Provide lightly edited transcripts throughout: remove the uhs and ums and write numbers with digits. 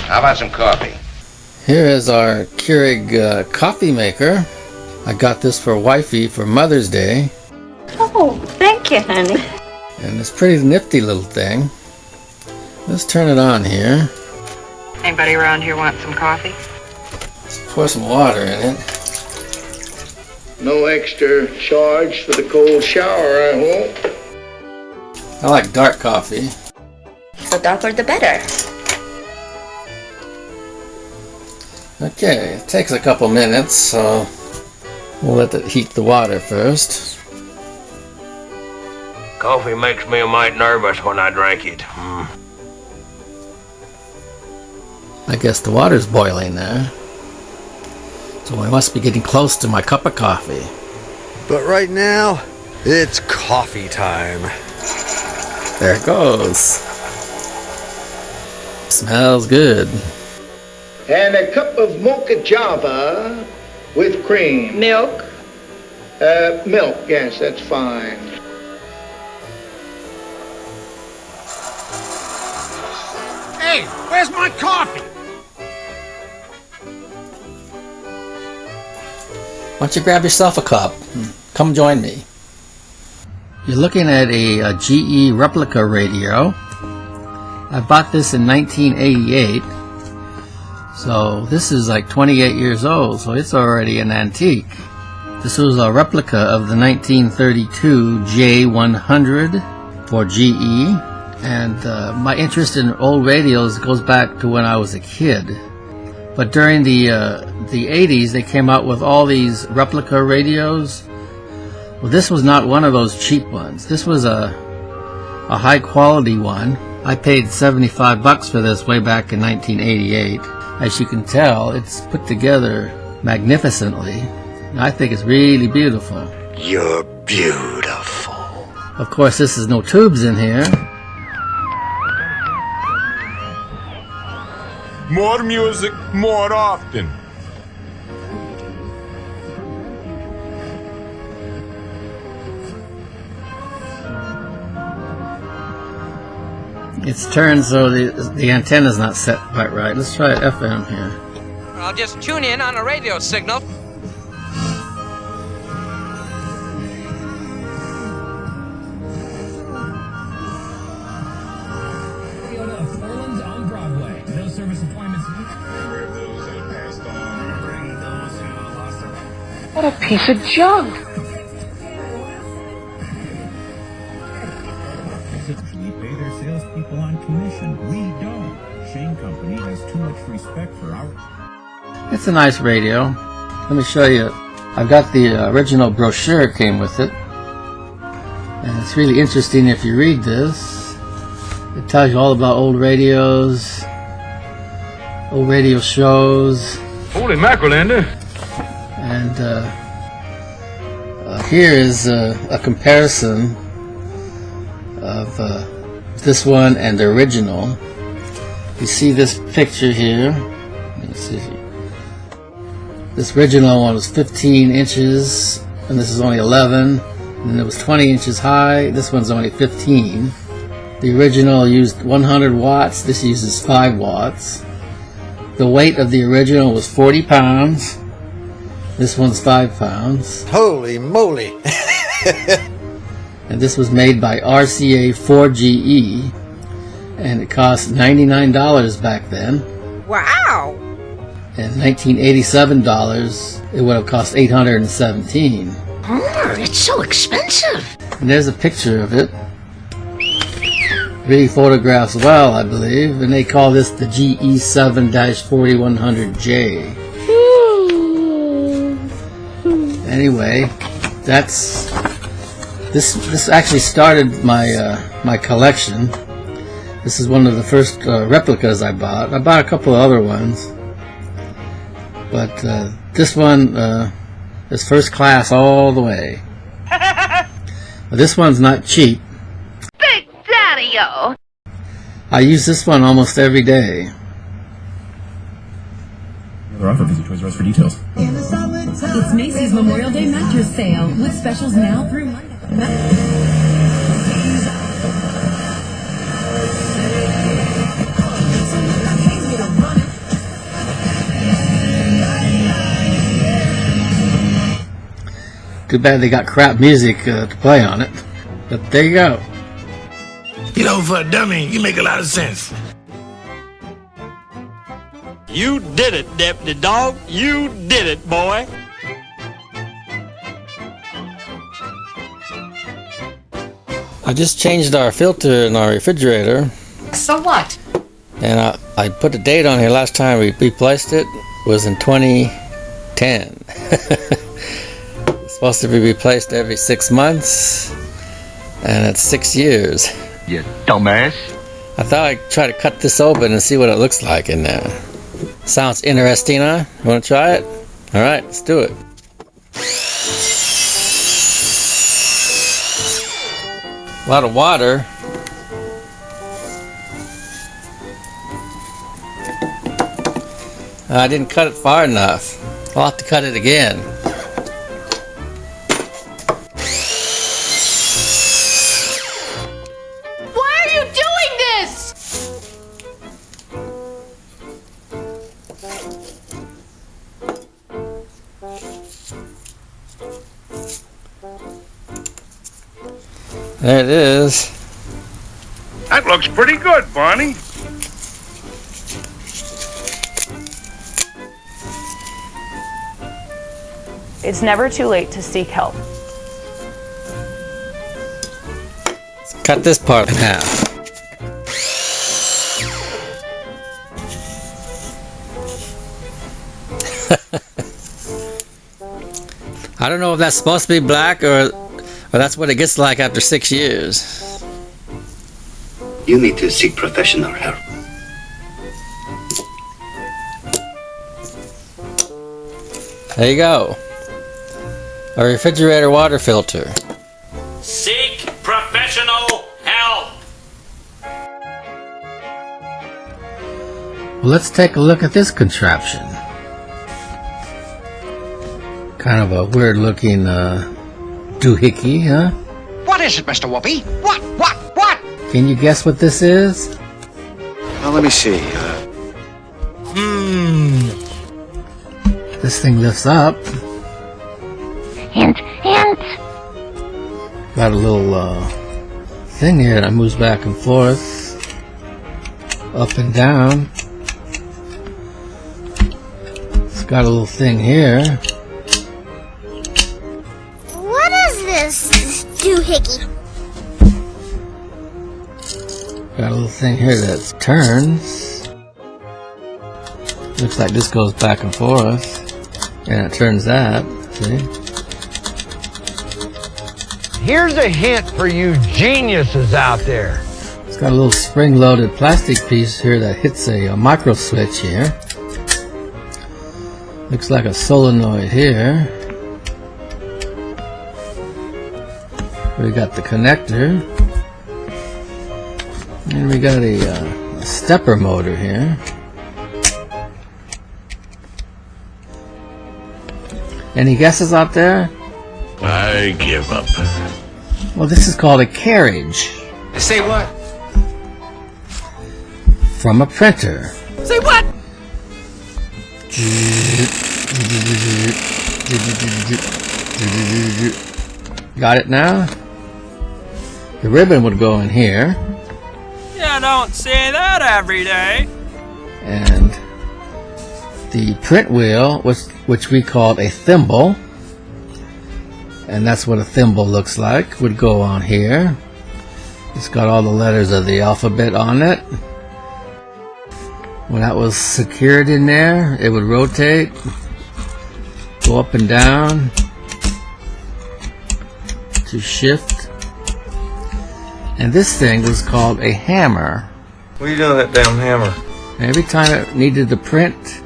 How about some coffee? Here is our Keurig coffee maker. I got this for wifey for Mother's Day. Oh, thank you, honey. And it's a pretty nifty little thing. Let's turn it on here. Anybody around here want some coffee? Let's pour some water in it. No extra charge for the cold shower, I hope. I like dark coffee. The darker the better. Okay, it takes a couple minutes, so we'll let it heat the water first. Coffee makes me a mite nervous when I drink it. I guess the water's boiling there. So I must be getting close to my cup of coffee. But right now, it's coffee time. There it goes. Smells good. And a cup of mocha java with cream. Milk? Milk, yes, that's fine. Hey, where's my coffee? Why don't you grab yourself a cup? Come join me. You're looking at a GE replica radio. I bought this in 1988. So this is like 28 years old, so it's already an antique. This was a replica of the 1932 J100 for GE. And my interest in old radios goes back to when I was a kid. But during the 80s, they came out with all these replica radios. Well, this was not one of those cheap ones. This was a high quality one. I paid $75 for this way back in 1988. As you can tell, it's put together magnificently. And I think it's really beautiful. You're beautiful. Of course, this is no tubes in here. More music, more often. It's turned so the antenna's not set quite right. Let's try FM here. I'll just tune in on a radio signal. on Broadway. No service appointments. What a piece of junk. We pay their salespeople on commission. We don't. Shane Company has too much respect for our... It's a nice radio. Let me show you. I've got the original brochure came with it. And it's really interesting if you read this. It tells you all about old radios, old radio shows. Holy mackerel, Andy. And here is a comparison of this one and the original. You see this picture here. Let's see. This original one was 15 inches, and this is only 11. And it was 20 inches high. This one's only 15. The original used 100 watts. This uses 5 watts. The weight of the original was 40 pounds. This one's 5 pounds. Holy moly! And this was made by RCA 4GE, and it cost $99 back then. Wow! And $1987, it would have cost $817. Oh, it's so expensive. And there's a picture of it. Really photographs well, I believe, and they call this the GE7-4100J. Anyway, that's this actually started my my collection. This is one of the first replicas I bought. I bought a couple of other ones, but this one is first class all the way. But this one's not cheap. Big Daddy-o! I use this one almost every day. Other offer, visit Toys R Us for details. It's Macy's Memorial Day mattress sale with specials now through Monday. Too bad they got crap music to play on it. But there you go. You know, for a dummy, you make a lot of sense. You did it, Deputy Dog. You did it, boy. I just changed our filter in our refrigerator. So what? And I put a date on here. Last time we replaced it was in 2010. It's supposed to be replaced every 6 months, and it's 6 years. You dumbass. I thought I'd try to cut this open and see what it looks like in there. Sounds interesting, huh? You want to try it? Alright, let's do it. A lot of water. I didn't cut it far enough. I'll have to cut it again. Why are you doing this? There it is. That looks pretty good, Barney. It's never too late to seek help. Let's cut this part in half. I don't know if that's supposed to be black or that's what it gets like after 6 years. You need to seek professional help. There you go. A refrigerator water filter. Seek professional help. Well, let's take a look at this contraption. Kind of a weird looking doohickey, huh? What is it, Mr. Whoopi? What? Can you guess what this is? Well, let me see. This thing lifts up. Hint. Got a little thing here that moves back and forth, up and down. It's got a little thing here. What is this doohickey? Got a little thing here that turns. Looks like this goes back and forth, and it turns that. See? Here's a hint for you geniuses out there. It's got a little spring-loaded plastic piece here that hits a micro switch here. Looks like a solenoid here. We got the connector. And we got a stepper motor here. Any guesses out there? I give up. Well, this is called a carriage. Say what? From a printer. Say what? Got it now? The ribbon would go in here. You don't see that every day. And the print wheel, which we called a thimble, and that's what a thimble looks like, would go on here. It's got all the letters of the alphabet on it. When that was secured in there, it would rotate, go up and down to shift. And this thing was called a hammer. What are you doing with that damn hammer? Every time it needed to print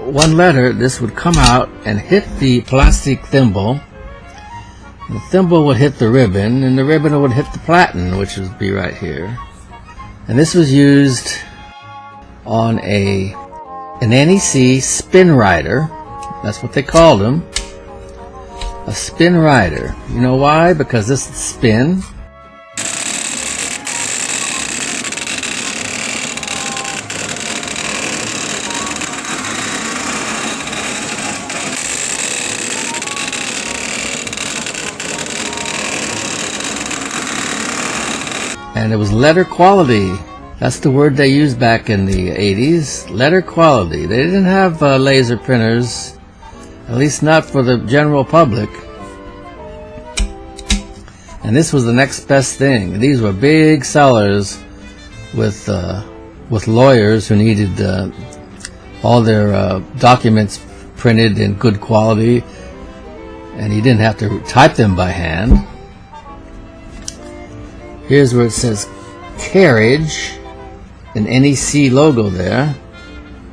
one letter, this would come out and hit the plastic thimble. The thimble would hit the ribbon, and the ribbon would hit the platen, which would be right here. And this was used on a an NEC spin rider. That's what they called him. A spin rider. You know why? Because this is spin. And it was letter quality. That's the word they used back in the 80s. Letter quality. They didn't have laser printers, at least not for the general public. And this was the next best thing. These were big sellers with lawyers who needed all their documents printed in good quality, and you didn't have to type them by hand. Here's where it says carriage, an NEC logo there.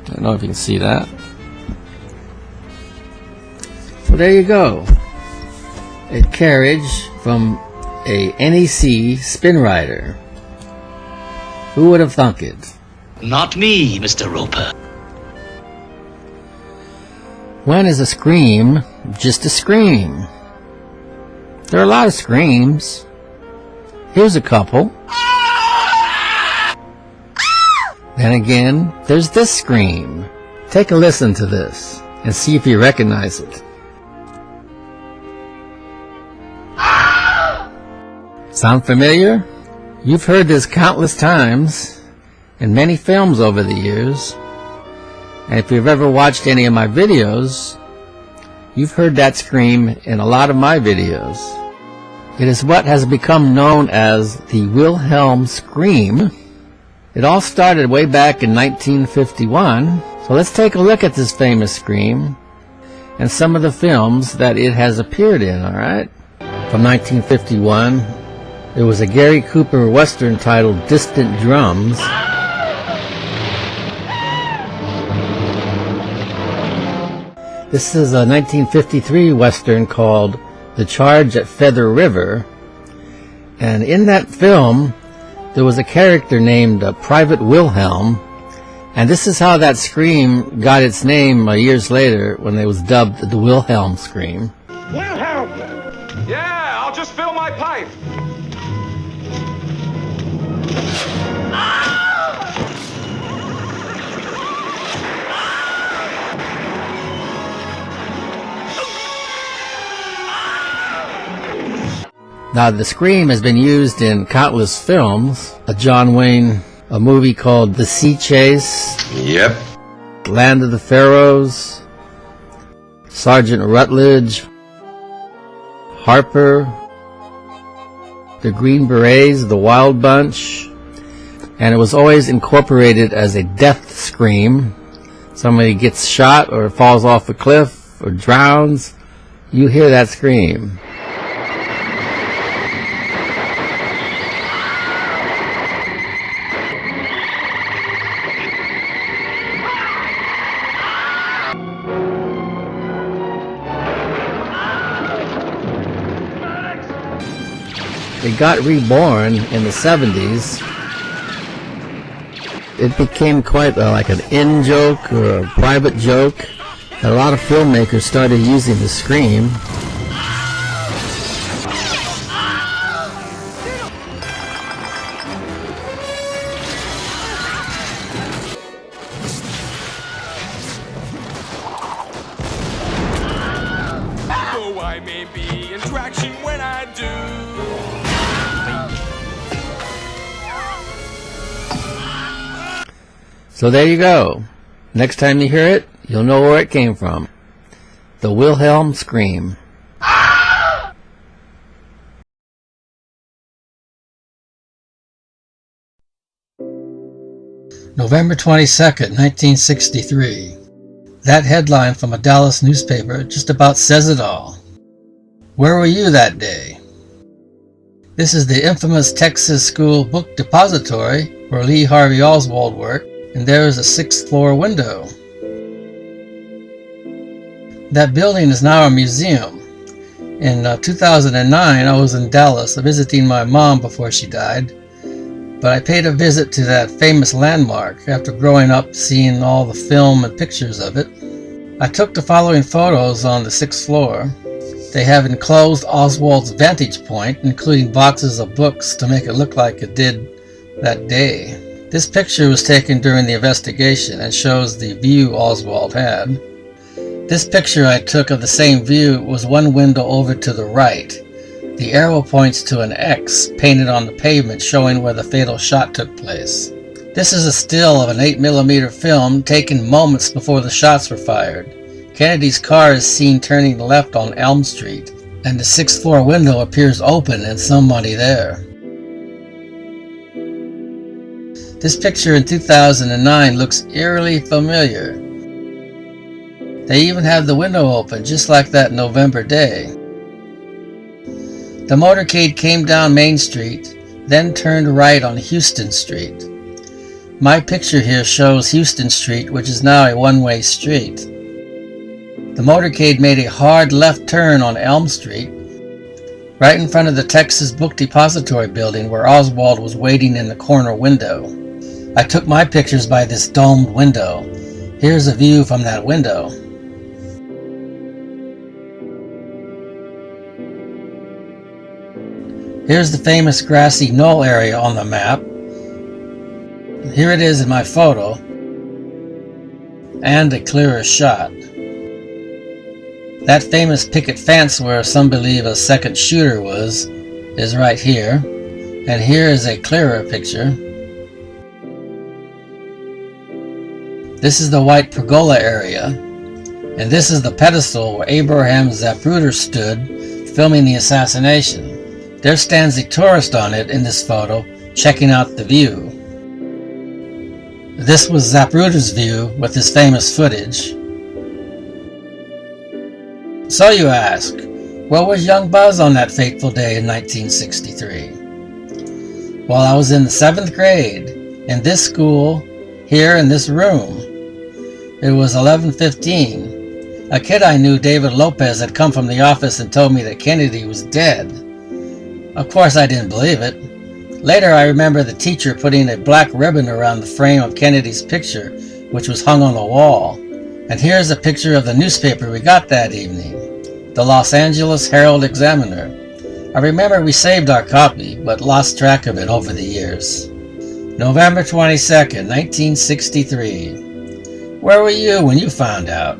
I don't know if you can see that. So there you go. A carriage from a NEC spin rider. Who would have thunk it? Not me, Mr. Roper. When is a scream just a scream? There are a lot of screams. Here's a couple. Then again, there's this scream. Take a listen to this and see if you recognize it. Sound familiar? You've heard this countless times in many films over the years. And if you've ever watched any of my videos, you've heard that scream in a lot of my videos. It is what has become known as the Wilhelm Scream. It all started way back in 1951. So let's take a look at this famous scream and some of the films that it has appeared in, alright? From 1951, there was a Gary Cooper Western titled Distant Drums. This is a 1953 Western called The Charge at Feather River. And in that film, there was a character named Private Wilhelm. And this is how that scream got its name years later when it was dubbed the Wilhelm Scream. Wilhelm! Yeah, I'll just fill my pipe. Now, the scream has been used in countless films. A John Wayne, a movie called The Sea Chase. Yep. Land of the Pharaohs. Sergeant Rutledge. Harper. The Green Berets, The Wild Bunch. And it was always incorporated as a death scream. Somebody gets shot or falls off a cliff or drowns. You hear that scream. It got reborn in the 70s. It became quite like an in-joke or a private joke. A lot of filmmakers started using the scream. Though I may be in traction when I do. So there you go. Next time you hear it, you'll know where it came from. The Wilhelm Scream. November 22nd, 1963. That headline from a Dallas newspaper just about says it all. Where were you that day? This is the infamous Texas School Book Depository where Lee Harvey Oswald worked, and there is a 6th floor window. That building is now a museum. In 2009, I was in Dallas visiting my mom before she died, but I paid a visit to that famous landmark after growing up seeing all the film and pictures of it. I took the following photos on the 6th floor. They have enclosed Oswald's vantage point, including boxes of books to make it look like it did that day. This picture was taken during the investigation and shows the view Oswald had. This picture I took of the same view was one window over to the right. The arrow points to an X painted on the pavement showing where the fatal shot took place. This is a still of an 8mm film taken moments before the shots were fired. Kennedy's car is seen turning left on Elm Street, and the 6th floor window appears open and somebody there. This picture in 2009 looks eerily familiar. They even have the window open, just like that November day. The motorcade came down Main Street, then turned right on Houston Street. My picture here shows Houston Street, which is now a one-way street. The motorcade made a hard left turn on Elm Street, right in front of the Texas Book Depository building where Oswald was waiting in the corner window. I took my pictures by this domed window. Here's a view from that window. Here's the famous grassy knoll area on the map. Here it is in my photo, and a clearer shot. That famous picket fence where some believe a second shooter was is right here, and here is a clearer picture. This is the white pergola area, and this is the pedestal where Abraham Zapruder stood filming the assassination. There stands a tourist on it in this photo, checking out the view. This was Zapruder's view with his famous footage. So you ask, where was young Buzz on that fateful day in 1963? Well, I was in the 7th grade, in this school, here in this room. It was 11:15. A kid I knew, David Lopez, had come from the office and told me that Kennedy was dead. Of course, I didn't believe it. Later, I remember the teacher putting a black ribbon around the frame of Kennedy's picture, which was hung on the wall. And here's a picture of the newspaper we got that evening, the Los Angeles Herald-Examiner. I remember we saved our copy, but lost track of it over the years. November 22nd, 1963. Where were you when you found out?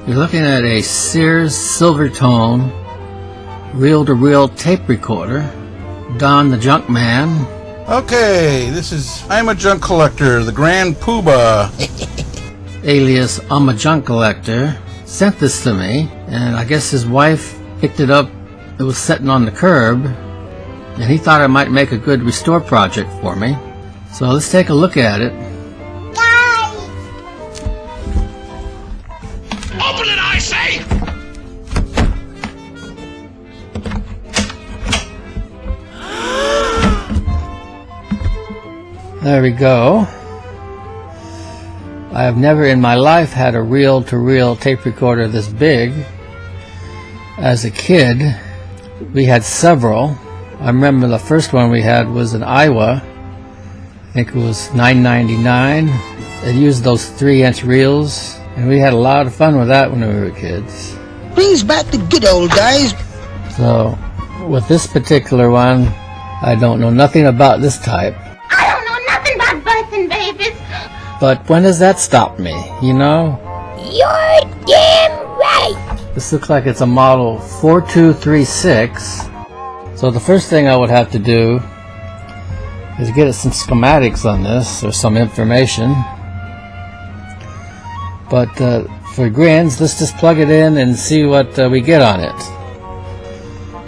You're looking at a Sears Silvertone reel-to-reel tape recorder. Don the Junk Man. Okay, this is I'm a Junk Collector, the Grand Poobah. Alias I'm a Junk Collector sent this to me, and I guess his wife picked it up. It was sitting on the curb, and he thought it might make a good restore project for me. So let's take a look at it. Open it, I say! There we go. I have never in my life had a reel-to-reel tape recorder this big. As a kid, we had several. I remember the first one we had was in Iowa. I think it was $9.99. It used those 3-inch reels, and we had a lot of fun with that when we were kids. Brings back the good old days. So, with this particular one, I don't know nothing about this type. I don't know nothing about birthing babies. But when does that stop me, you know? You're damn right. This looks like it's a model 4236. So the first thing I would have to do is get some schematics on this, or some information. But for grins, let's just plug it in and see what we get on it.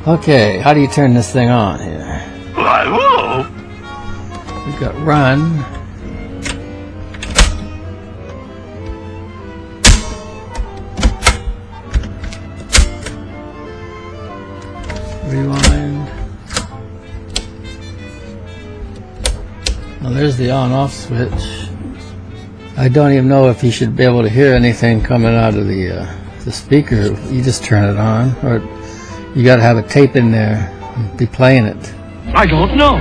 Okay, how do you turn this thing on here? Why, whoa! We've got run. Rewind. Now there's the on-off switch. I don't even know if you should be able to hear anything coming out of the The speaker, you just turn it on, or you gotta have a tape in there and be playing it. I don't know.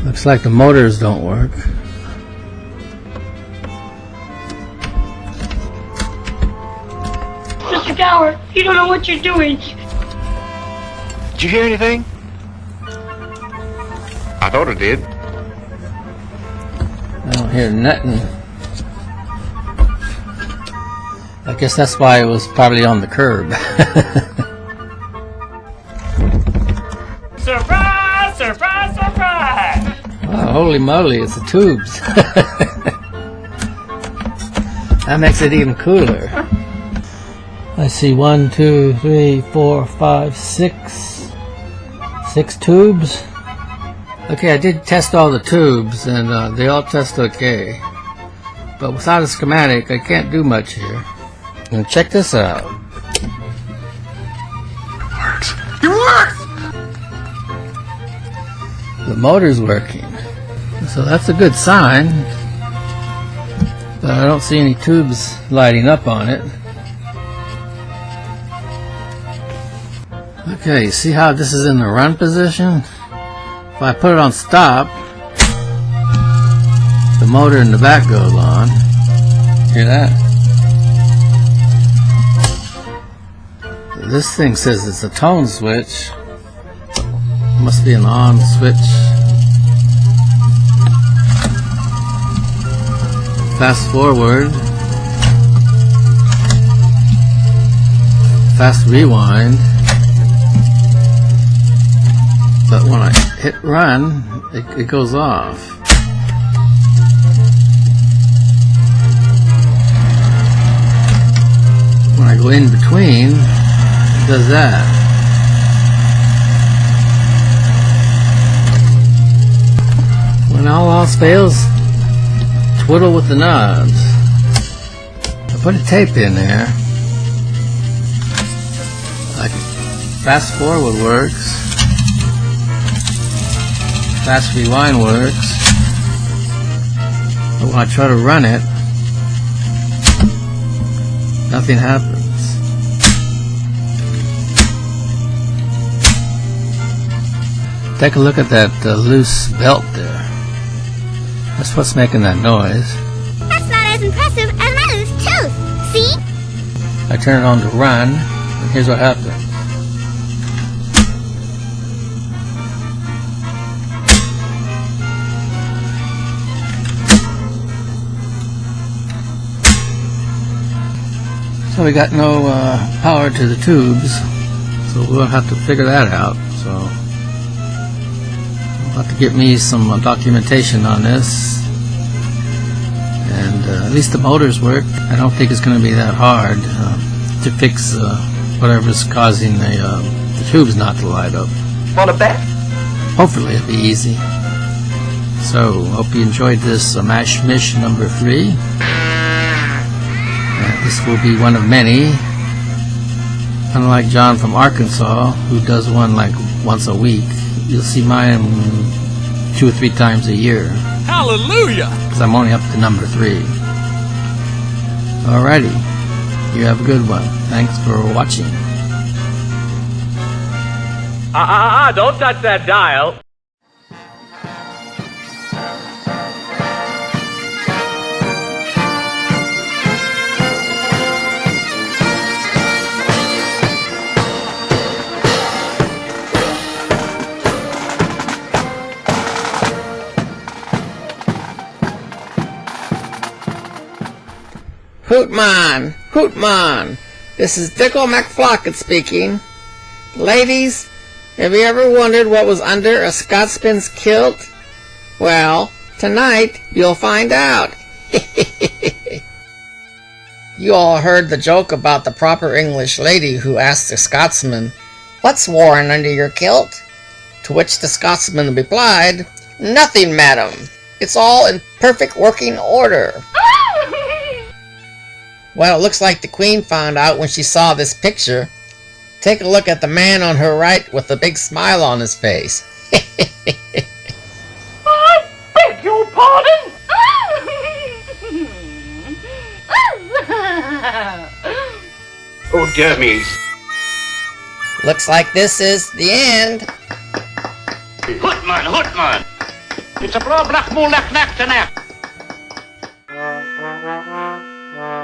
Looks like the motors don't work. Mr. Gower, you don't know what you're doing. Did you hear anything? I thought I did. I don't hear nothing. I guess that's why it was probably on the curb. Surprise! Surprise! Surprise! Oh, holy moly, it's the tubes. That makes it even cooler. I see 1, 2, 3, 4, 5, 6. 6 tubes. Okay, I did test all the tubes and they all test okay. But without a schematic, I can't do much here. And check this out. Works. It works! The motor's working. So that's a good sign. But I don't see any tubes lighting up on it. Okay, see how this is in the run position? If I put it on stop, the motor in the back goes on. Hear that? This thing says it's a tone switch. Must be an on switch. Fast forward. Fast rewind. But when I hit run, it goes off. When I go in between, it does that. When all else fails, twiddle with the knobs. I put a tape in there. Like fast forward works. Fast rewind works, but when I try to run it, nothing happens. Take a look at that loose belt there. That's what's making that noise. That's not as impressive as my loose tooth. See? I turn it on to run, and here's what happens. So we got no power to the tubes, so we'll have to figure that out. So I'll have to get me some documentation on this, and at least the motors work. I don't think it's going to be that hard to fix whatever's causing the tubes not to light up. Want a bet? Hopefully it'll be easy. So hope you enjoyed this Mash-Mish number 3. This will be one of many, unlike John from Arkansas, who does one like once a week. You'll see mine 2 or 3 times a year. Hallelujah! Because I'm only up to number 3. Alrighty, you have a good one. Thanks for watching. Don't touch that dial. Hootman! Hootman! This is Dickel McFlockett speaking. Ladies, have you ever wondered what was under a Scotsman's kilt? Well, tonight you'll find out. You all heard the joke about the proper English lady who asked the Scotsman, "What's worn under your kilt?" To which the Scotsman replied, "Nothing, madam. It's all in perfect working order." Well, it looks like the Queen found out when she saw this picture. Take a look at the man on her right with a big smile on his face. I beg your pardon? Oh, dummies. Looks like this is the end. Hootman, Hootman. It's a blow black moolak knack to knack.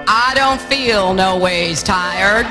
I don't feel no ways tired.